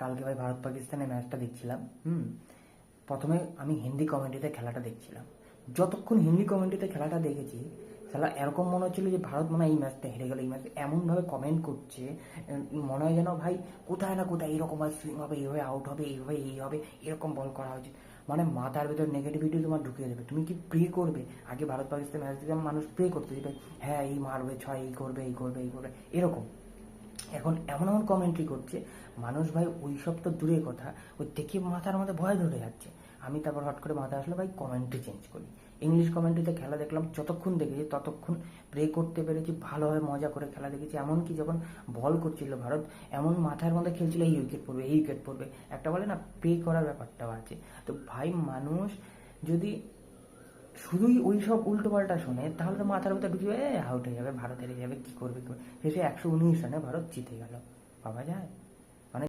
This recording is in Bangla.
কালকে ভাই ভারত পাকিস্তানের ম্যাচটা দেখছিলাম। প্রথমে আমি হিন্দি কমেন্ট্রিতে খেলাটা দেখছিলাম। যতক্ষণ হিন্দি কমেন্ট্রিতে খেলাটা দেখেছি, সালা এরকম মনে হচ্ছিল যে ভারত মনে হয় এই ম্যাচটা হেরে গেল। এই ম্যাচ এমনভাবে কমেন্ট করছে, মনে হয় যেন ভাই কোথায় না কোথায় এরকম হয়, সুইং হবে, এইভাবে আউট হবে, এইভাবে এই হবে, এরকম বল করা উচিত। মানে মাথার ভিতর নেগেটিভিটি তোমার ঢুকিয়ে দেবে। তুমি কি প্রে করবে? আগে ভারত পাকিস্তান ম্যাচ দেখে মানুষ প্রে করতে যে ভাই হ্যাঁ এই মারবে, ছয় এই করবে, এই করবে, এই করবে, এরকম। এখন এমন এমন কমেন্ট্রি করছে, মানুষ ভাই ওই সব তো দূরের কথা, ওই দেখে মাথার মধ্যে ভয় ধরে যাচ্ছে। আমি তারপর হট করে মাথায় আসলো ভাই কমেন্ট্রি চেঞ্জ করি। ইংলিশ কমেন্ট্রিতে খেলা দেখলাম, যতক্ষণ দেখেছি ততক্ষণ প্রে করতে পেরেছি, ভালোভাবে মজা করে খেলা দেখেছি। এমনকি যখন বল করছিল ভারত, এমন মাথার মধ্যে খেলছিল এই উইকেট পড়বে, এই উইকেট পড়বে, একটা বলে না প্রে করার ব্যাপারটাও আছে। তো ভাই মানুষ যদি শুধুই ওই সব উল্টো পাল্টা শোনে, তাহলে তো মাথার ভিতরে ঢুকিয়ে আউট হয়ে যাবে, ভারত হেরে যাবে, কি করবে শেষে 119 রানে ভারত জিতে গেল। ভাবা যায়?